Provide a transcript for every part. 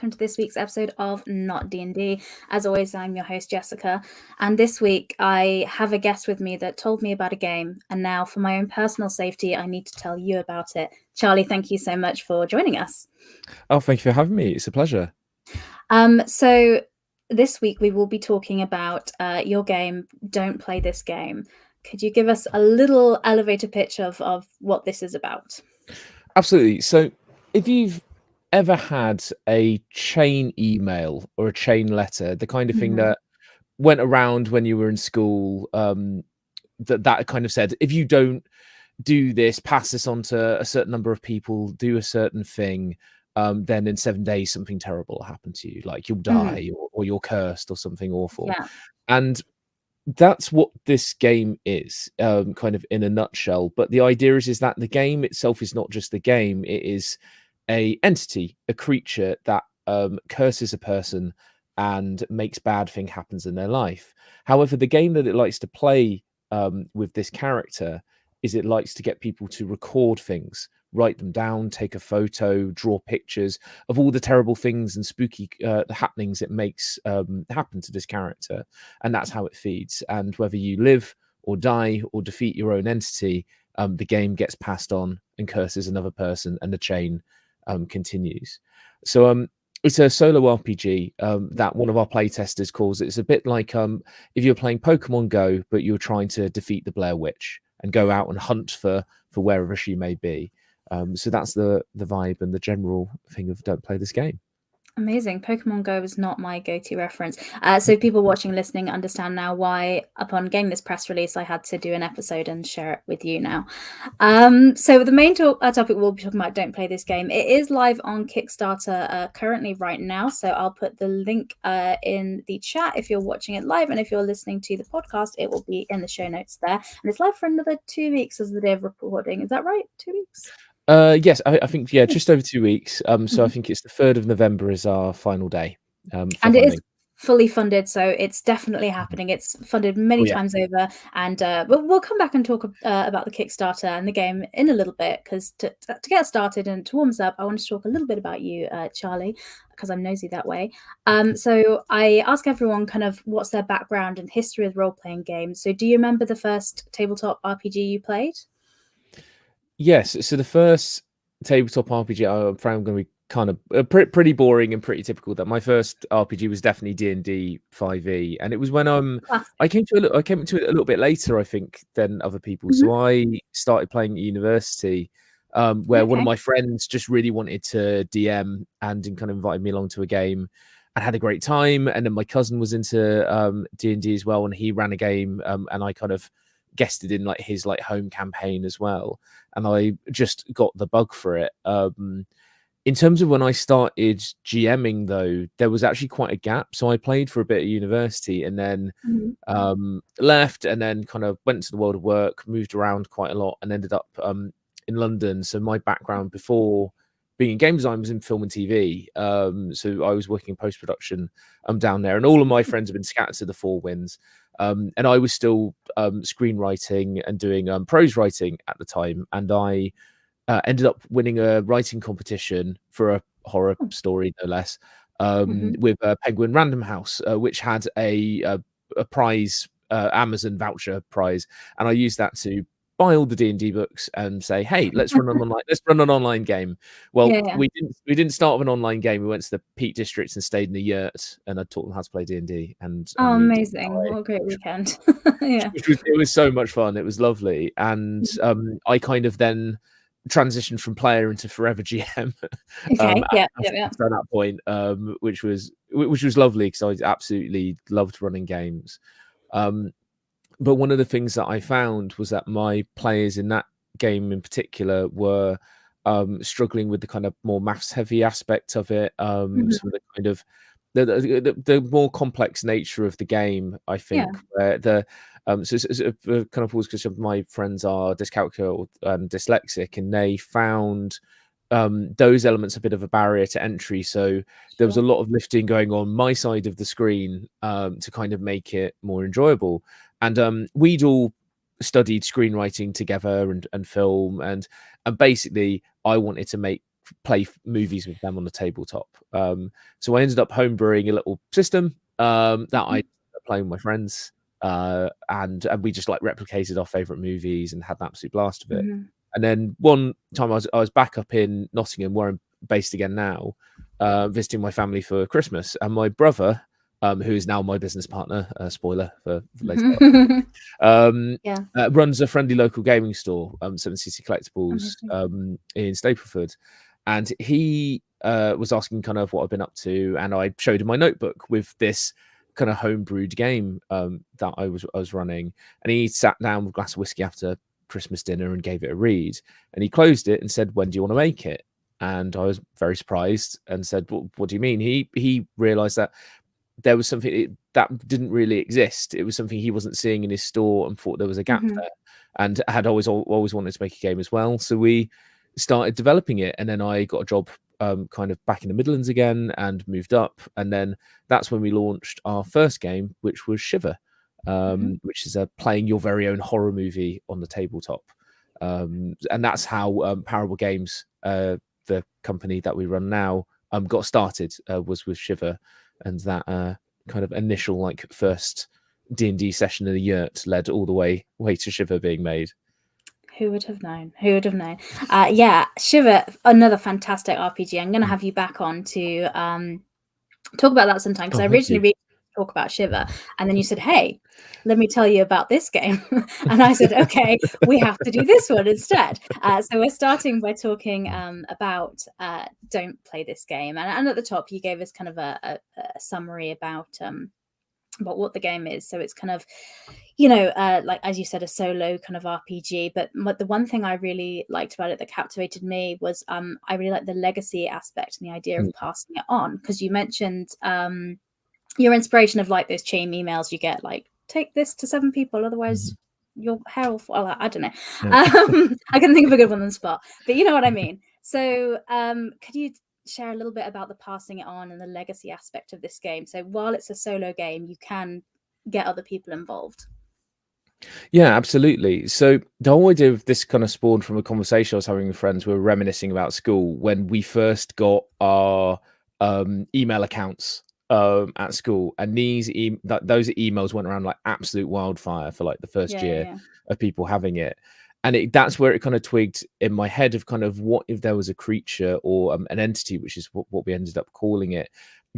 welcome to this week's episode of Not D&D. As always, I'm your host, Jessica, and this week I have a guest with me that told me about a game, and now for my own personal safety, I need to tell you about it. Charlie, thank you so much for joining us. Oh, thank you for having me. It's a pleasure. So this week we will be talking about your game, Don't Play This Game. Could you give us a little elevator pitch of what this is about? Absolutely. So if you've ever had a chain email or a chain letter, the kind of thing that went around when you were in school, that kind of said, if you don't do this, pass this on to a certain number of people, do a certain thing, then in 7 days something terrible will happen to you, like you'll die or you're cursed or something awful. Yeah. And that's what this game is, kind of in a nutshell. But the idea is that the game itself is not just the game; it is a entity, a creature that curses a person and makes bad thing happens in their life. However, the game that it likes to play with this character is it likes to get people to record things, write them down, take a photo, draw pictures of all the terrible things and spooky happenings it makes happen to this character. And that's how it feeds. And whether you live or die or defeat your own entity, the game gets passed on and curses another person, and the chain continues. So it's a solo RPG that one of our playtesters calls it. It's a bit like if you're playing Pokemon Go, but you're trying to defeat the Blair Witch and go out and hunt for wherever she may be. So that's the vibe and the general thing of Don't Play This Game. Amazing. Pokemon Go is not my go-to reference. So people watching, listening understand now why upon getting this press release, I had to do an episode and share it with you now. So the main topic we'll be talking about, Don't Play This Game. It is live on Kickstarter currently right now. So I'll put the link in the chat if you're watching it live. And if you're listening to the podcast, it will be in the show notes there. And it's live for another 2 weeks as the day of recording. Is that right? 2 weeks? Yes, I think, just over 2 weeks. So I think it's the 3rd of November is our final day. And funding. It is fully funded, so it's definitely happening. It's funded many times over, and we'll come back and talk about the Kickstarter and the game in a little bit, because to get started and to warm us up, I want to talk a little bit about you, Charlie, because I'm nosy that way. So I ask everyone kind of what's their background and history with role-playing games. So do you remember the first tabletop RPG you played? Yes, so the first tabletop RPG, I'm afraid I'm going to be kind of pretty boring and pretty typical. That my first RPG was definitely D&D 5e, and it was when I came to it a little bit later, I think, than other people. So I started playing at university, where one of my friends just really wanted to DM and kind of invited me along to a game, and had a great time. And then my cousin was into D&D as well, and he ran a game, and I kind of guested in like his home campaign as well, and I just got the bug for it. In terms of when I started GMing, though, there was actually quite a gap. So I played for a bit at university, and then left, and then kind of went to the world of work, moved around quite a lot, and ended up in London. So my background before being in game design was in film and TV. So I was working in post-production down there, and all of my friends have been scattered to the four winds. And I was still screenwriting and doing prose writing at the time. And I ended up winning a writing competition for a horror story, no less, with Penguin Random House, which had a prize, Amazon voucher prize. And I used that to buy all the D&D books and say, hey, let's run an online game. Well, we didn't start with an online game. We went to the Peak Districts and stayed in the yurt, and I taught them how to play D&D. And amazing! What a great weekend! It was so much fun. It was lovely, and I kind of then transitioned from player into forever GM. At that point, which was lovely, because I absolutely loved running games. But one of the things that I found was that my players in that game in particular were struggling with the kind of more maths heavy aspect of it. Some of the kind of the more complex nature of the game, I think, where the so kind of because some of my friends are dyscalculic or dyslexic, and they found those elements a bit of a barrier to entry. So there was a lot of lifting going on my side of the screen to kind of make it more enjoyable. And we'd all studied screenwriting together and film, and basically I wanted to make play movies with them on the tabletop. So I ended up homebrewing a little system that I playing with my friends, and we just like replicated our favorite movies and had an absolute blast of it. And then one time I was back up in Nottingham, where I'm based again now, visiting my family for Christmas, and my brother, who is now my business partner, spoiler for later, Yeah. runs a friendly local gaming store, Seven City Collectibles, Amazing. in Stapleford, and he was asking kind of what I've been up to, and I showed him my notebook with this kind of homebrewed game that I was running, and he sat down with a glass of whiskey after Christmas dinner and gave it a read, and he closed it and said, "When do you want to make it?" And I was very surprised and said, "What do you mean?" He realized that there was something that didn't really exist. It was something he wasn't seeing in his store and thought there was a gap there, and had always wanted to make a game as well. So we started developing it, and then I got a job kind of back in the Midlands again and moved up, and then that's when we launched our first game, which was Shiver, which is playing your very own horror movie on the tabletop. And that's how Parable Games, the company that we run now, got started, was with Shiver, and that kind of initial like first D&D session in the yurt led all the way to Shiver being made. Who would have known? Who would have known? Yeah, Shiver, another fantastic RPG. I'm going to have you back on to talk about that sometime, because I originally really talk about Shiver, and then you said, "Hey, let me tell you about this game," and I said, "Okay, we have to do this one instead." So we're starting by talking about Don't Play This Game, and at the top you gave us kind of a summary about what the game is. So it's kind of, like, as you said, a solo kind of RPG, but the one thing I really liked about it that captivated me was I really like the legacy aspect and the idea of passing it on, because you mentioned your inspiration of like those chain emails you get, like, take this to 7 people, otherwise your hair will fall out. I don't know. I couldn't think of a good one on the spot, but you know what I mean. So could you share a little bit about the passing it on and the legacy aspect of this game? So while it's a solo game, you can get other people involved. Yeah, absolutely. So the whole idea of this kind of spawned from a conversation I was having with friends. We were reminiscing about school when we first got our email accounts at school, and those emails went around like absolute wildfire for like the first year of people having it. And that's where it kind of twigged in my head of kind of what if there was a creature or an entity, which is what we ended up calling it,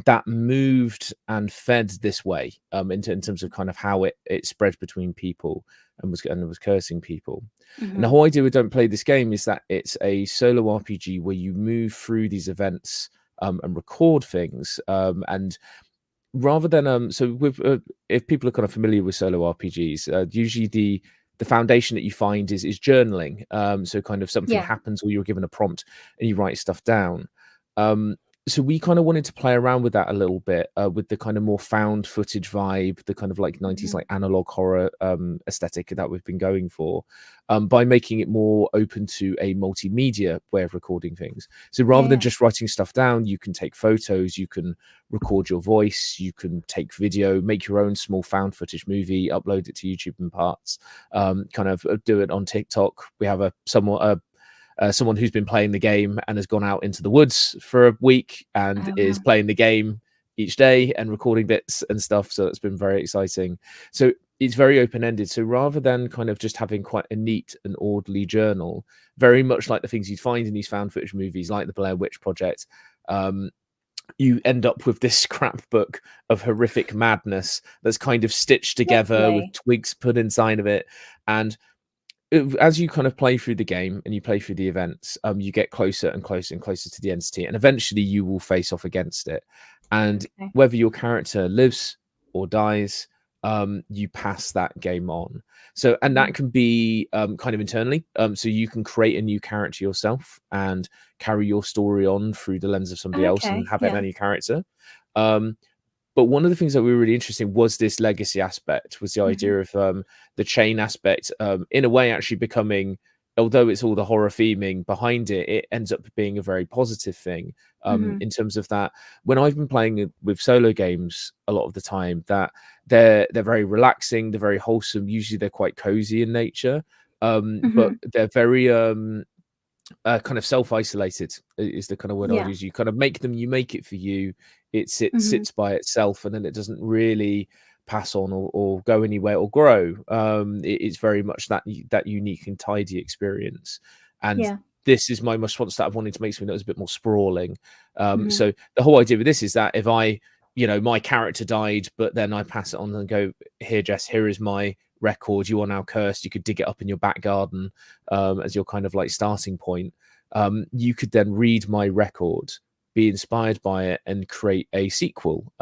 that moved and fed this way, in terms of kind of how it spread between people and was cursing people. And the whole idea with Don't Play This Game is that it's a solo RPG where you move through these events and record things, and rather than so with if people are kind of familiar with solo RPGs, usually the foundation that you find is journaling. So kind of something happens, or you're given a prompt and you write stuff down. So we kind of wanted to play around with that a little bit, with the kind of more found footage vibe, the kind of like 90s like analog horror aesthetic that we've been going for, by making it more open to a multimedia way of recording things. So rather than just writing stuff down, you can take photos, you can record your voice, you can take video, make your own small found footage movie, upload it to YouTube in parts, kind of do it on TikTok. We have someone who's been playing the game and has gone out into the woods for a week and is playing the game each day and recording bits and stuff. So it's been very exciting. So it's very open-ended. So rather than kind of just having quite a neat and orderly journal, very much like the things you'd find in these found footage movies, like the Blair Witch Project, you end up with this scrapbook of horrific madness that's kind of stitched together with twigs put inside of it. And as you kind of play through the game and you play through the events, you get closer and closer and closer to the entity, and eventually you will face off against it. And whether your character lives or dies, you pass that game on. So, and that can be kind of internally. So you can create a new character yourself and carry your story on through the lens of somebody else and have it a new character. But one of the things that were really interesting was this legacy aspect, was the idea of the chain aspect, in a way actually becoming, although it's all the horror theming behind it, it ends up being a very positive thing, in terms of that. When I've been playing with solo games a lot of the time, that they're very relaxing, they're very wholesome. Usually they're quite cozy in nature, but they're very kind of self-isolated is the kind of word I'd Yeah. use. You kind of make them, you make it for you. It Mhm. sits by itself, and then it doesn't really pass on or go anywhere or grow. It's very much that unique and tidy experience. And Yeah. this is my response to that, of wanting to make something that was a bit more sprawling. Mhm. So the whole idea with this is that if I, my character died, but then I pass it on and go, here, Jess, here is my record. You are now cursed. You could dig it up in your back garden as your kind of like starting point. You could then read my record, be inspired by it, and create a sequel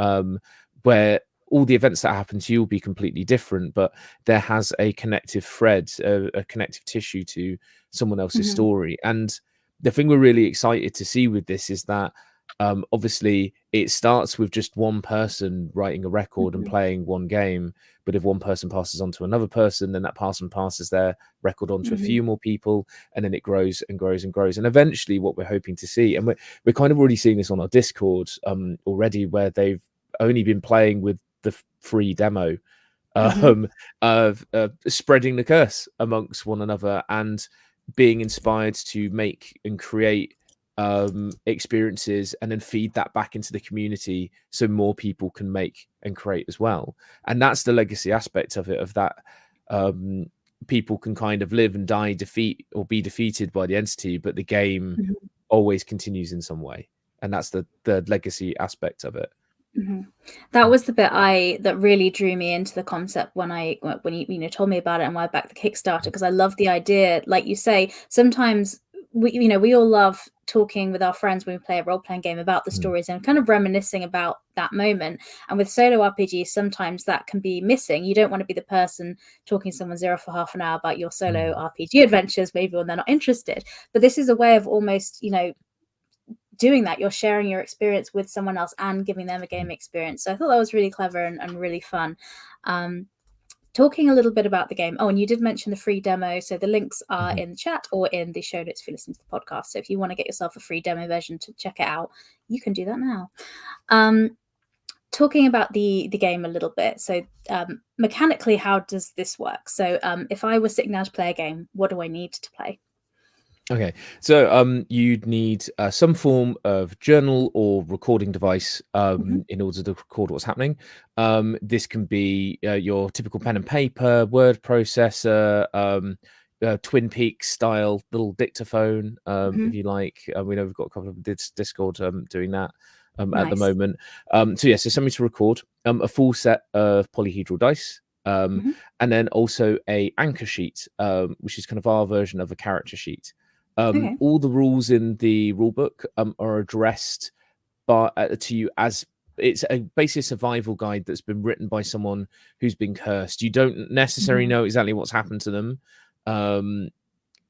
where all the events that happen to you will be completely different, but there has a connective thread, a connective tissue to someone else's Mhm. story. And the thing we're really excited to see with this is that obviously it starts with just one person writing a record and Mhm. playing one game, but if one person passes on to another person, then that person passes their record on to a Mhm. few more people, and then it grows and grows and grows. And eventually what we're hoping to see, and we're kind of already seeing this on our Discord already, where they've only been playing with the free demo Mhm. of spreading the curse amongst one another and being inspired to make and create experiences, and then feed that back into the community so more people can make and create as well. And that's the legacy aspect of it, of that people can kind of live and die, defeat or be defeated by the entity, but the game Mhm. always continues in some way. And that's the legacy aspect of it. Mhm. That was the bit that really drew me into the concept when you told me about it and why I backed the Kickstarter, because I love the idea. Like you say, sometimes we all love talking with our friends when we play a role-playing game about the Mm. stories and kind of reminiscing about that moment. And with solo RPGs, sometimes that can be missing. You don't want to be the person talking to someone zero for half an hour about your solo Mm. RPG adventures, maybe when they're not interested. But this is a way of almost, doing that. You're sharing your experience with someone else and giving them a game experience. So I thought that was really clever and really fun. Talking a little bit about the game. Oh, and you did mention the free demo. So the links are Mhm. in the chat or in the show notes if you listen to the podcast. So if you want to get yourself a free demo version to check it out, you can do that now. Talking about the game a little bit. So mechanically, how does this work? So if I was sitting down to play a game, what do I need to play? Okay, so you'd need some form of journal or recording device Mm-hmm. in order to record what's happening. This can be your typical pen and paper, word processor, Twin Peaks style little dictaphone, Mm-hmm. if you like. We know we've got a couple of Discord doing that at the Nice. moment. So yeah, so something to record, a full set of polyhedral dice. Mm-hmm. And then also a anchor sheet, which is kind of our version of a character sheet. Okay. All the rules in the rule book are addressed to you as it's basically a survival guide that's been written by someone who's been cursed. You don't necessarily Mm-hmm. know exactly what's happened to them, and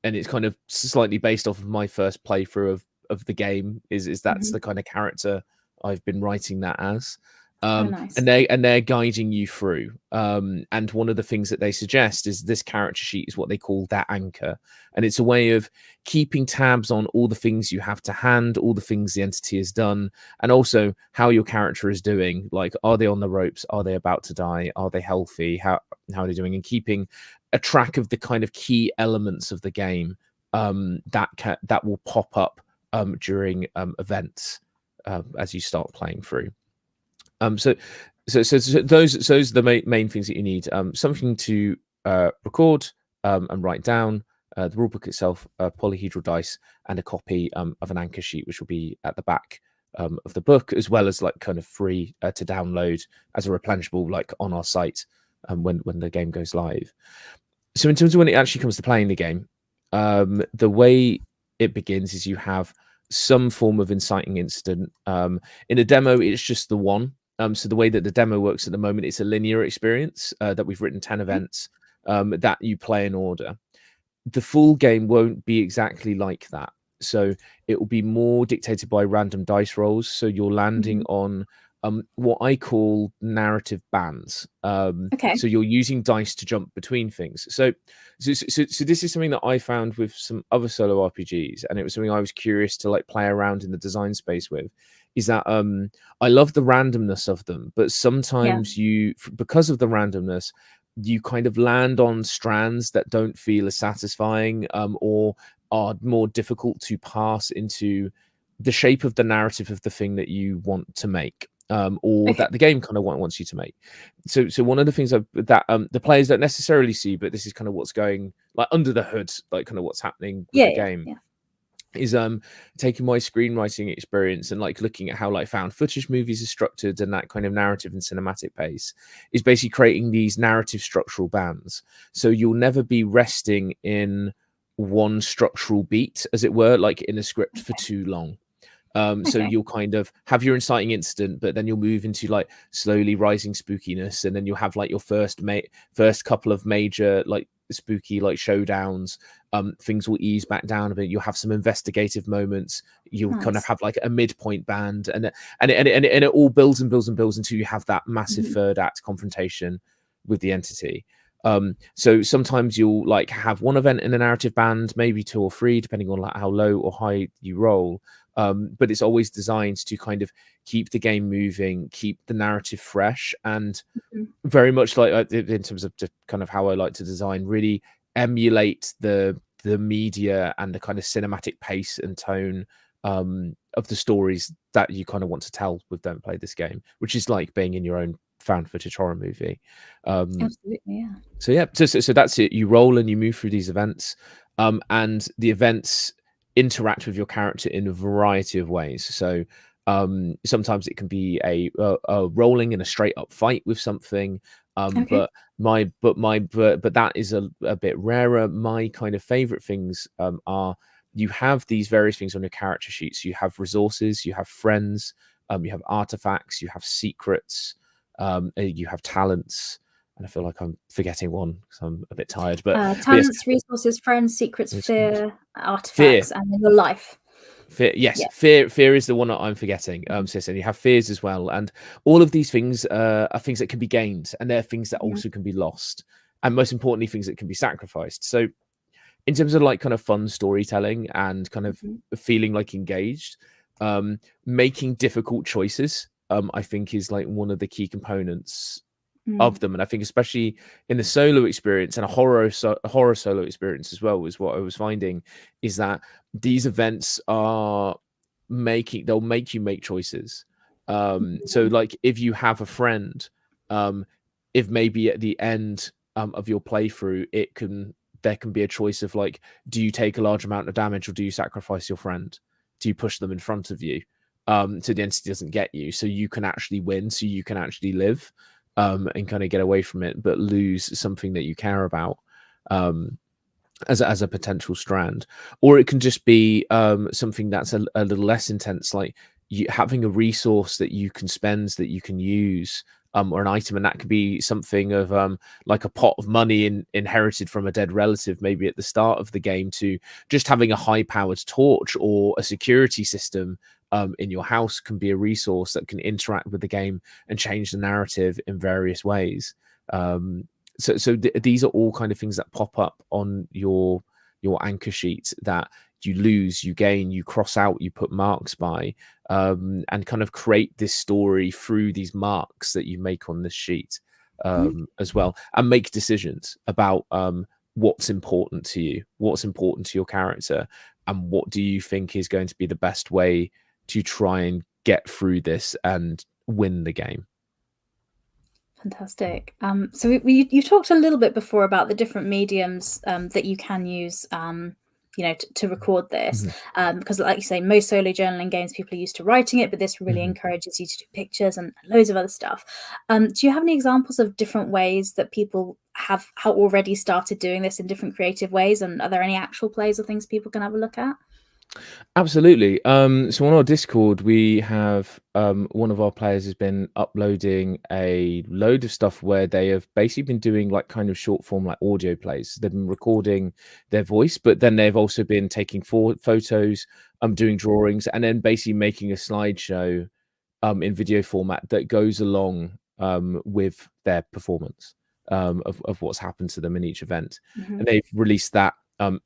it's kind of slightly based off of my first playthrough of the game. Is that's Mm-hmm. the kind of character I've been writing that as. Oh, And nice. they're guiding you through. And one of the things that they suggest is this character sheet is what they call that anchor, and it's a way of keeping tabs on all the things you have to hand, all the things the entity has done, and also how your character is doing. Like, are they on the ropes? Are they about to die? Are they healthy? How are they doing? And keeping a track of the kind of key elements of the game that will pop up during events as you start playing through. So those are the main things that you need. Something to record and write down, the rulebook itself, polyhedral dice, and a copy of an anchor sheet, which will be at the back of the book, as well as like kind of free to download as a replenishable, like on our site when the game goes live. So in terms of when it actually comes to playing the game, the way it begins is you have some form of inciting incident. In a demo, it's just the one. So the way that the demo works at the moment, it's a linear experience that we've written 10 Okay. events that you play in order. The full game won't be exactly like that. So it will be more dictated by random dice rolls. So you're landing Mm-hmm. on what I call narrative bands. Okay. So you're using dice to jump between things. So this is something that I found with some other solo RPGs, and it was something I was curious to like play around in the design space with. Is that I love the randomness of them, but Yeah. sometimes because of the randomness, you kind of land on strands that don't feel as satisfying, or are more difficult to pass into the shape of the narrative of the thing that you want to make, or Okay. that the game kind of wants you to make. So one of the things that the players don't necessarily see, but this is kind of what's going like under the hood, like kind of what's happening with Yeah, the yeah, game, yeah. is taking my screenwriting experience and like looking at how like found footage movies are structured and that kind of narrative and cinematic pace, is basically creating these narrative structural bands. So you'll never be resting in one structural beat, as it were, like in a script for Okay. too long. So Okay. you'll kind of have your inciting incident, but then you'll move into like slowly rising spookiness, and then you'll have like your first couple of major like spooky like showdowns. Things will ease back down a bit. You'll have some investigative moments. You'll kind of Nice. have like a midpoint band, and it all builds and builds and builds until you have that massive Mhm. third act confrontation with the entity. So sometimes you'll like have one event in a narrative band, maybe two or three, depending on like how low or high you roll. But it's always designed to kind of keep the game moving, keep the narrative fresh, and Mhm. very much like in terms of just kind of how I like to design, really emulate the media and the kind of cinematic pace and tone of the stories that you kind of want to tell with Don't Play This Game, which is like being in your own found footage horror movie. Absolutely, yeah. So yeah, so that's it. You roll and you move through these events, and the events interact with your character in a variety of ways. So sometimes it can be a rolling in a straight up fight with something, Okay. but that is a bit rarer. My kind of favorite things are, you have these various things on your character sheets. You have resources, you have friends, you have artifacts, you have secrets, you have talents, and I feel like I'm forgetting one because I'm a bit tired. But yes, Talents, resources, friends, secrets, fear, fear, artifacts, and then your life. fear. Yes, Yeah. fear is the one that I'm forgetting. Mhm. So and you have fears as well, and all of these things are things that can be gained, and they're things that Mhm. also can be lost, and most importantly, things that can be sacrificed. So in terms of like kind of fun storytelling and kind of Mhm. feeling like engaged, making difficult choices, I think is like one of the key components Mm. of them. And I think especially in the solo experience and a horror solo experience as well, is what I was finding, is that these events are they'll make you make choices. So Mhm. like if you have a friend, um if maybe at the end of your playthrough, there can be a choice of like, do you take a large amount of damage or do you sacrifice your friend? Do you push them in front of you so the entity doesn't get you, so you can actually win, so you can actually live, and kind of get away from it, but lose something that you care about, um, as a potential strand. Or it can just be something that's a little less intense, like you having a resource that you can spend, that you can use, or an item, and that could be something of like a pot of money inherited from a dead relative, maybe at the start of the game, to just having a high-powered torch or a security system in your house can be a resource that can interact with the game and change the narrative in various ways. These are all kind of things that pop up on your anchor sheet that you lose, you gain, you cross out, you put marks by, and kind of create this story through these marks that you make on this sheet, as well, and make decisions about what's important to you, what's important to your character, and what do you think is going to be the best way to try and get through this and win the game. Fantastic. So you talked a little bit before about the different mediums that you can use, to record this. Mhm, Because, like you say, most solo journaling games, people are used to writing it, but this really mhm. encourages you to do pictures and loads of other stuff. Do you have any examples of different ways that people have already started doing this in different creative ways? And are there any actual plays or things people can have a look at? Absolutely. So on our Discord, we have one of our players has been uploading a load of stuff where they have basically been doing like kind of short form like audio plays. They've been recording their voice, but then they've also been taking photos, doing drawings, and then basically making a slideshow in video format that goes along with their performance of what's happened to them in each event. And Hmm. they've released that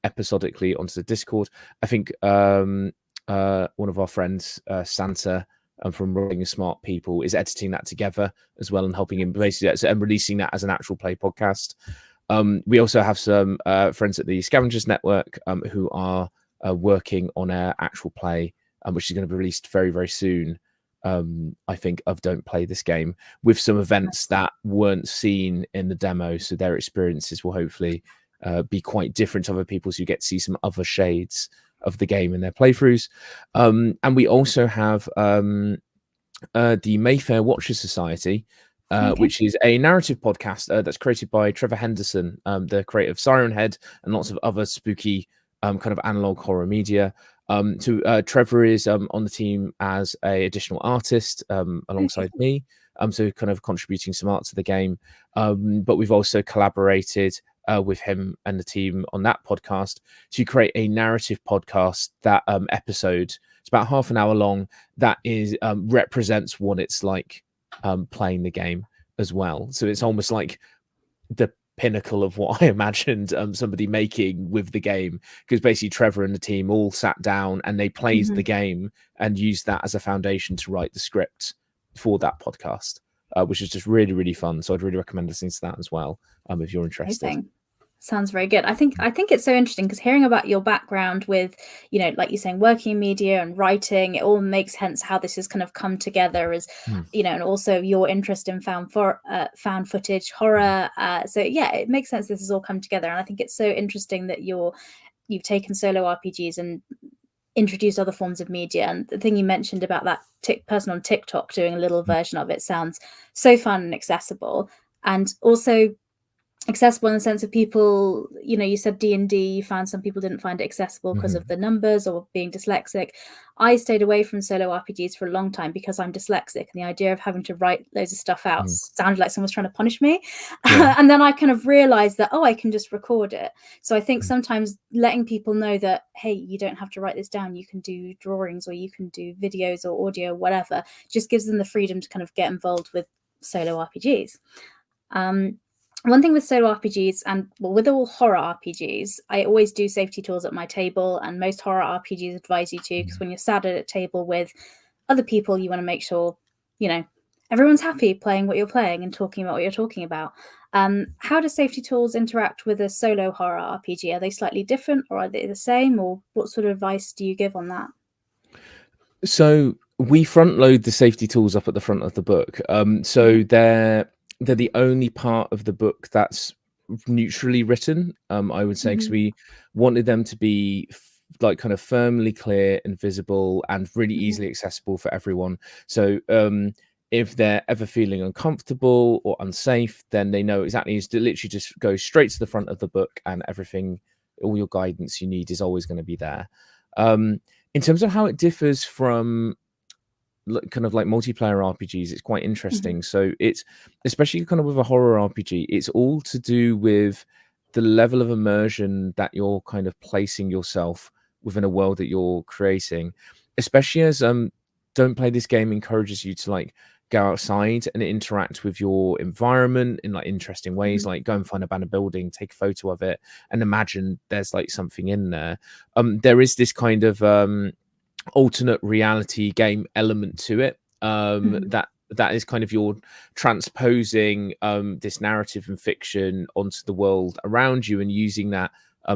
episodically onto the Discord. I think one of our friends, Santa, from Rolling Smart People, is editing that together as well and helping him basically and releasing that as an actual play podcast. We also have some friends at the Scavengers Network who are working on our actual play, which is going to be released very, very soon. I think of Don't Play This Game, with some events that weren't seen in the demo, so their experiences will hopefully be quite different to other people, so you get to see some other shades of the game in their playthroughs. And we also have the Mayfair Watchers Society, which is a narrative podcast that's created by Trevor Henderson, the creator of Siren Head and lots of other spooky kind of analog horror media. Trevor is on the team as a additional artist alongside me, so kind of contributing some art to the game. But we've also collaborated with him and the team on that podcast to create a narrative podcast. That episode, it's about half an hour long, that is represents what it's like playing the game as well. So it's almost like the pinnacle of what I imagined somebody making with the game, because basically Trevor and the team all sat down and they played the game and used that as a foundation to write the script for that podcast, which is just really, really fun. So I'd really recommend listening to that as well, if you're interested. Amazing. Sounds very good. I think it's so interesting because hearing about your background with, like you're saying, working in media and writing, it all makes sense how this has kind of come together as, and also your interest in found footage horror. So yeah, it makes sense this has all come together. And I think it's so interesting that you've taken solo RPGs and introduced other forms of media. And the thing you mentioned about that person on TikTok doing a little version of it sounds so fun and accessible. And also accessible in the sense of people, you said D&D, you found some people didn't find it accessible because of the numbers or being dyslexic. I stayed away from solo RPGs for a long time because I'm dyslexic, and the idea of having to write loads of stuff out sounded like someone was trying to punish me. And then I kind of realized that, I can just record it. So I think sometimes letting people know that, hey, you don't have to write this down, you can do drawings or you can do videos or audio, whatever, just gives them the freedom to kind of get involved with solo RPGs. One thing with solo RPGs and with all horror RPGs, I always do safety tools at my table, and most horror RPGs advise you to, because when you're sat at a table with other people, you want to make sure, everyone's happy playing what you're playing and talking about what you're talking about. How do safety tools interact with a solo horror RPG? Are they slightly different, or are they the same, or what sort of advice do you give on that? So we front load the safety tools up at the front of the book. So they're the only part of the book that's neutrally written, I would say, because we wanted them to be like kind of firmly clear and visible and really easily accessible for everyone. So if they're ever feeling uncomfortable or unsafe, then they know exactly. It's to literally just go straight to the front of the book, and everything, all your guidance you need is always going to be there. In terms of how it differs from kind of like multiplayer RPGs, it's quite interesting. So it's, especially kind of with a horror RPG, it's all to do with the level of immersion that you're kind of placing yourself within a world that you're creating, especially as Don't Play This Game encourages you to like go outside and interact with your environment in like interesting ways, like go and find a abandoned building, take a photo of it, and imagine there's like something in there. There is this kind of alternate reality game element to it, that is kind of you're transposing this narrative and fiction onto the world around you and using that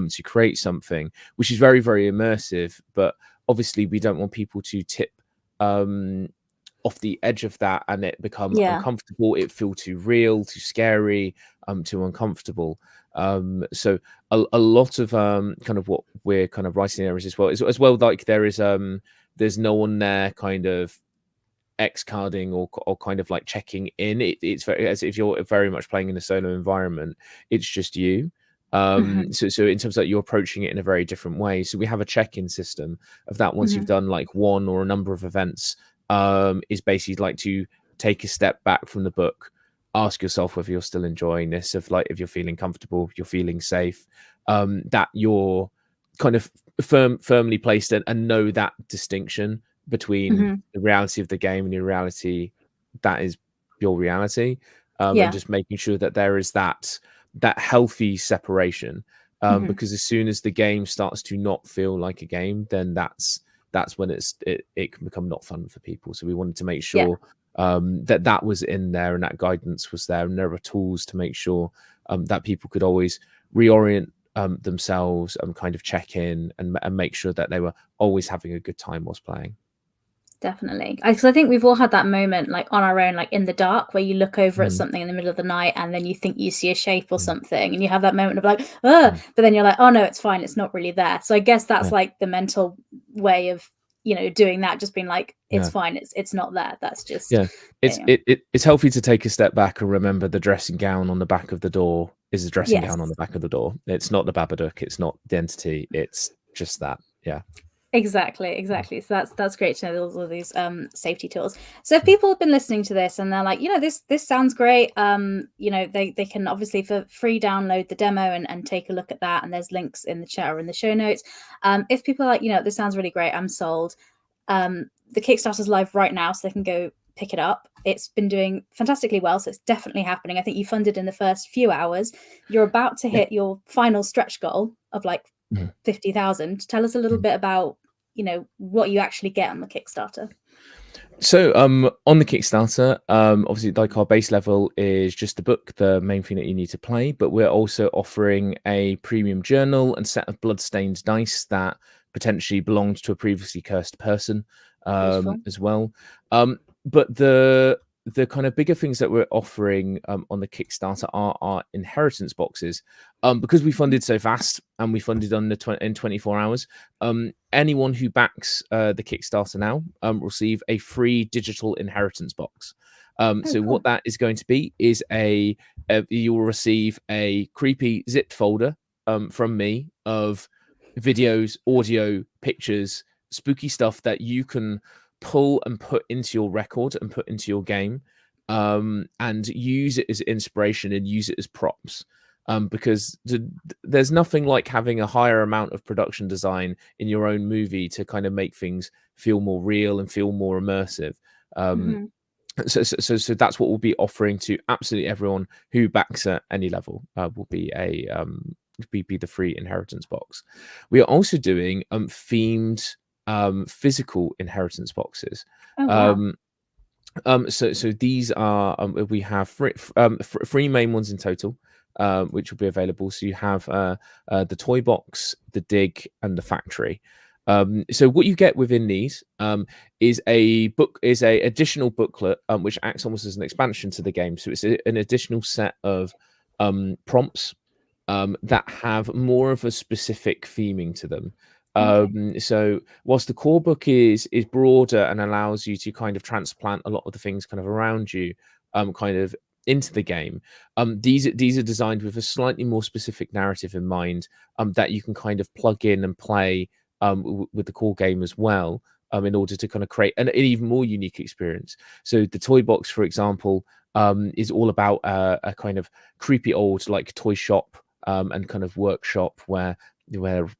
to create something, which is very, very immersive. But obviously we don't want people to tip off the edge of that and it become uncomfortable, it feel too real, too scary, too uncomfortable. So a lot of kind of what we're kind of writing there is as well like there is there's no one there kind of X carding or kind of like checking in. It's very, as if you're very much playing in a solo environment, it's just you. So in terms of like, you're approaching it in a very different way. So we have a check-in system of that once you've done like one or a number of events, is basically like to take a step back from the book, ask yourself whether you're still enjoying this, if like if you're feeling comfortable, you're feeling safe, that you're kind of firmly placed and know that distinction between the reality of the game and the reality that is your reality, and just making sure that there is that healthy separation, because as soon as the game starts to not feel like a game, then that's when it can become not fun for people. So we wanted to make sure that was in there, and that guidance was there, and there were tools to make sure that people could always reorient themselves and kind of check in and make sure that they were always having a good time whilst playing. Definitely, because I think we've all had that moment, like on our own, like in the dark, where you look over at Mm, something in the middle of the night, and then you think you see a shape or mm, something, and you have that moment of like, but then you're like, oh no, it's fine, it's not really there. So I guess that's yeah, like the mental way of doing that, just being like, it's yeah. fine, it's not there. That's just Yeah, it's healthy to take a step back and remember the dressing gown on the back of the door is a dressing yes. gown on the back of the door. It's not the Babadook. It's not the entity. It's just that. Yeah. Exactly. So that's great to know all of these safety tools. So if people have been listening to this and they're like, this sounds great, they can obviously for free download the demo and take a look at that. And there's links in the chat or in the show notes. If people are like, this sounds really great, I'm sold. The Kickstarter's live right now, so they can go pick it up. It's been doing fantastically well, so it's definitely happening. I think you funded in the first few hours. You're about to hit your final stretch goal of like 50,000. Tell us a little bit about what you actually get on the Kickstarter. So on the Kickstarter, obviously like our base level is just the book, the main thing that you need to play, but we're also offering a premium journal and set of blood-stained dice that potentially belonged to a previously cursed person as well. But the kind of bigger things that we're offering on the Kickstarter are our inheritance boxes. Because we funded so fast and we funded in 24 hours, anyone who backs the Kickstarter now will receive a free digital inheritance box. So cool. what that is going to be is you will receive a creepy zipped folder from me of videos, audio, pictures, spooky stuff that you can pull and put into your record and put into your game, and use it as inspiration and use it as props. Because there's nothing like having a higher amount of production design in your own movie to kind of make things feel more real and feel more immersive. So that's what we'll be offering to absolutely everyone who backs at any level. Will be be the free inheritance box. We are also doing themed physical inheritance boxes. Wow. So these are we have three main ones in total, which will be available. So you have the toy box, the dig, and the factory. So what you get within these is a additional booklet which acts almost as an expansion to the game. So it's an additional set of prompts that have more of a specific theming to them. So whilst the core book is broader and allows you to kind of transplant a lot of the things kind of around you kind of into the game, these are designed with a slightly more specific narrative in mind, that you can kind of plug in and play with the core game as well, in order to kind of create an even more unique experience. So the toy box, for example, is all about a kind of creepy old like toy shop and kind of workshop where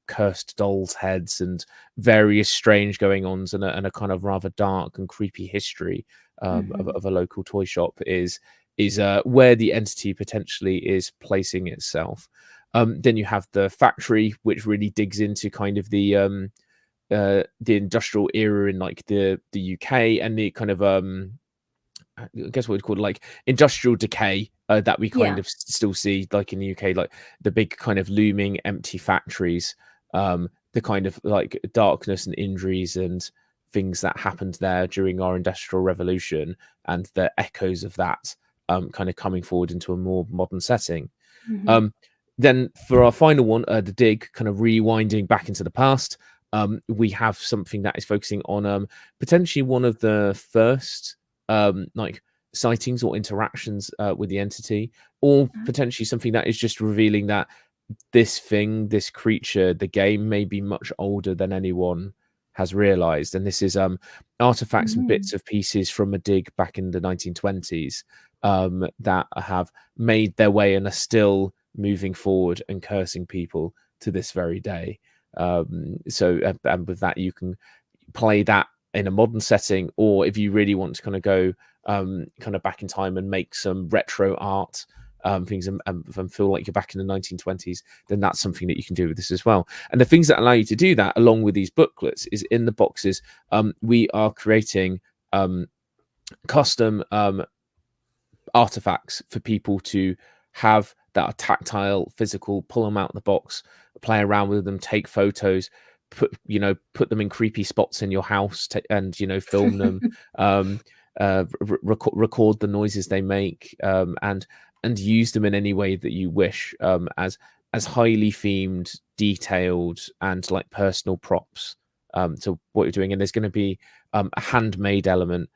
cursed dolls' heads and various strange going-ons and a kind of rather dark and creepy history of a local toy shop is where the entity potentially is placing itself. Then you have the factory, which really digs into kind of the industrial era in like the UK and the kind of I guess what we'd call like industrial decay that we kind of still see like in the UK, like the big kind of looming empty factories, the kind of like darkness and injuries and things that happened there during our industrial revolution and the echoes of that kind of coming forward into a more modern setting. Then for our final one, the dig, kind of rewinding back into the past, we have something that is focusing on potentially one of the first like sightings or interactions with the entity, or potentially something that is just revealing that this creature, the game, may be much older than anyone has realized. And this is artifacts and bits of pieces from a dig back in the 1920s that have made their way and are still moving forward and cursing people to this very day. So and with that you can play that in a modern setting, or if you really want to kind of go kind of back in time and make some retro art things and feel like you're back in the 1920s, then that's something that you can do with this as well. And the things that allow you to do that along with these booklets is in the boxes we are creating custom artifacts for people to have that are tactile, physical, pull them out of the box, play around with them, take photos, put them in creepy spots in your house, and film them, record the noises they make, and use them in any way that you wish, as highly themed, detailed, and like personal props to what you're doing. And there's going to be a handmade element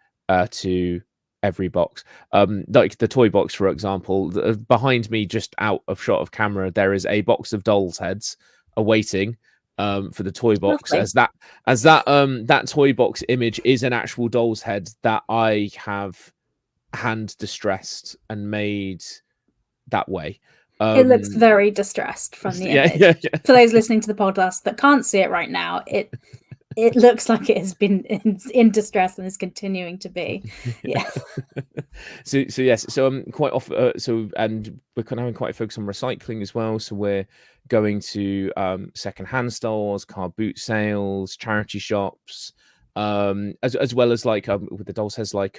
to every box. Like the toy box, for example, behind me, just out of shot of camera, there is a box of dolls' heads awaiting for the toy box. Lovely. That toy box image is an actual doll's head that I have hand distressed and made that way. It looks very distressed from the image. Yeah. For those listening to the podcast that can't see it right now, it looks like it has been in distress and is continuing to be. Yeah. So yes. So I'm quite off. And we're kind of having quite a focus on recycling as well. So we're going to secondhand stores, car boot sales, charity shops, as well as like with the dolls heads, like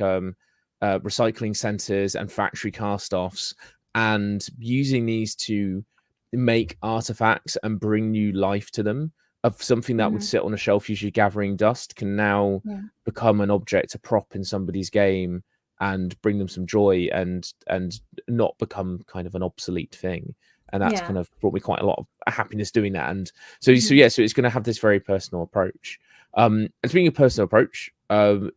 recycling centers and factory cast offs, and using these to make artifacts and bring new life to them. Of something that would sit on a shelf, usually gathering dust, can now become an object, a prop in somebody's game, and bring them some joy, and not become kind of an obsolete thing. And that's kind of brought me quite a lot of happiness doing that. And so it's going to have this very personal approach. And being a personal approach,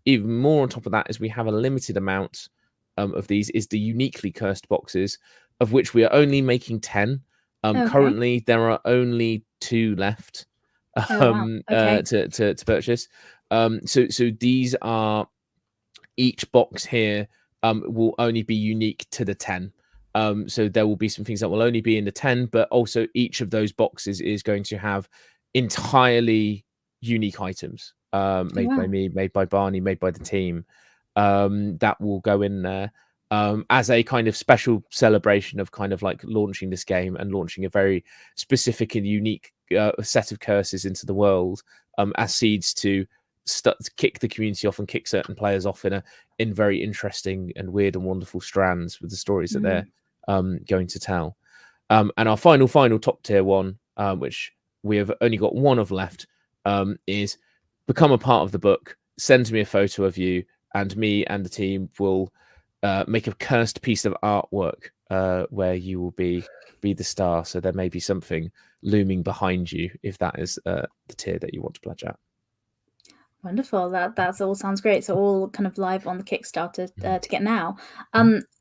even more on top of that is we have a limited amount of these, is the uniquely cursed boxes, of which we are only making 10. Currently there are only 2 left to purchase. So these are, each box here will only be unique to the 10. So there will be some things that will only be in the 10, but also each of those boxes is going to have entirely unique items made by me, made by Barney, made by the team, that will go in there as a kind of special celebration of kind of like launching this game and launching a very specific and unique set of curses into the world, as seeds to kick the community off and kick certain players off in very interesting and weird and wonderful strands with the stories that they're going to tell. And our final top tier one, which we have only got one of left, is become a part of the book. Send me a photo of you, and me and the team will make a cursed piece of artwork where you will be the star. So there may be something looming behind you, if that is the tier that you want to pledge at. Wonderful. That all sounds great. So all kind of live on the Kickstarter to get now.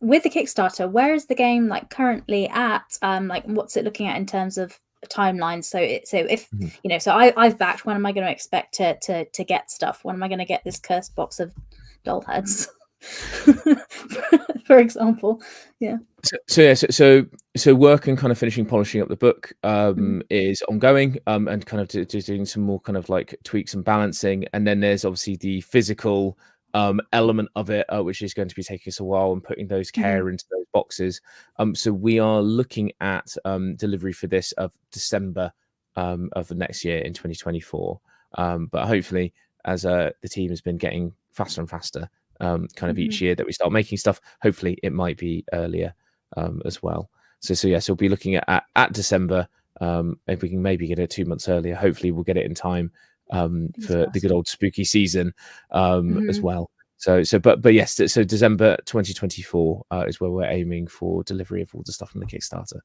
With the Kickstarter, where is the game like currently at? Like what's it looking at in terms of timeline? So if so I've backed. When am I going to expect to get stuff? When am I going to get this cursed box of doll heads? For example. So work and kind of finishing polishing up the book is ongoing, and kind of doing some more kind of like tweaks and balancing, and then there's obviously the physical element of it, which is going to be taking us a while, and putting those care into those boxes. So we are looking at delivery for this of December of the next year in 2024, but hopefully as the team has been getting faster and faster kind of each year that we start making stuff, hopefully it might be earlier as well. So yes, we'll be looking at December. If we can maybe get it 2 months earlier, hopefully we'll get it in time for the good old spooky season as well. But yes, so December 2024 is where we're aiming for delivery of all the stuff on the Kickstarter.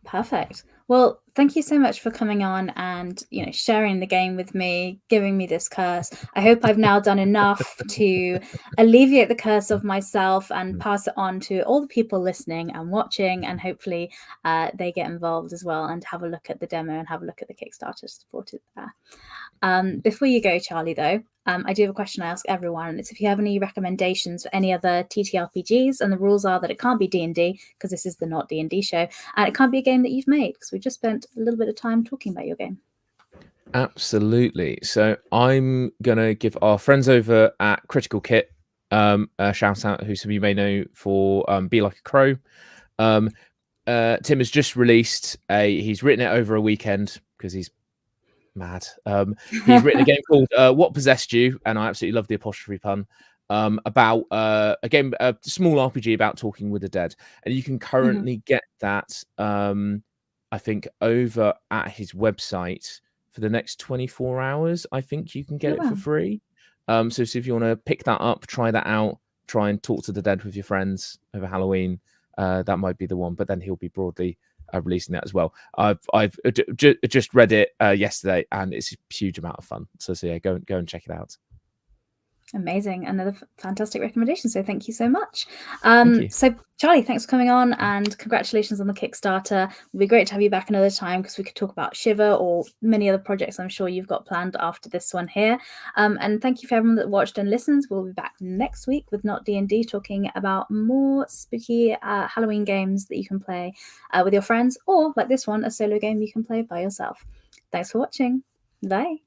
Perfect. Well, thank you so much for coming on and sharing the game with me, giving me this curse. I hope I've now done enough to alleviate the curse of myself and pass it on to all the people listening and watching, and hopefully they get involved as well and have a look at the demo and have a look at the Kickstarter support it there. Before you go, Charlie, though, I do have a question I ask everyone, and it's if you have any recommendations for any other TTRPGs, and the rules are that it can't be D&D because this is the Not D&D show, and it can't be a game that you've made because we just spent a little bit of time talking about your game. Absolutely. So I'm going to give our friends over at Critical Kit a shout out, who some of you may know for Be Like a Crow. Tim has just released he's written it over a weekend because he's mad. He's written a game called What Possessed You, and I absolutely love the apostrophe pun. about again a small RPG about talking with the dead, and you can currently get that I think over at his website for the next 24 hours. I think you can get it for free. So if you want to pick that up, try that out, try and talk to the dead with your friends over Halloween, that might be the one. But then he'll be broadly releasing that as well. I've just read it yesterday, and it's a huge amount of fun. So yeah, go and check it out. Amazing. Another fantastic recommendation. So thank you so much. Thank you. So Charlie, thanks for coming on, and congratulations on the Kickstarter. It'd be great to have you back another time because we could talk about Shiver or many other projects I'm sure you've got planned after this one here. And thank you for everyone that watched and listened. We'll be back next week with Not D&D talking about more spooky Halloween games that you can play with your friends, or like this one, a solo game you can play by yourself. Thanks for watching. Bye.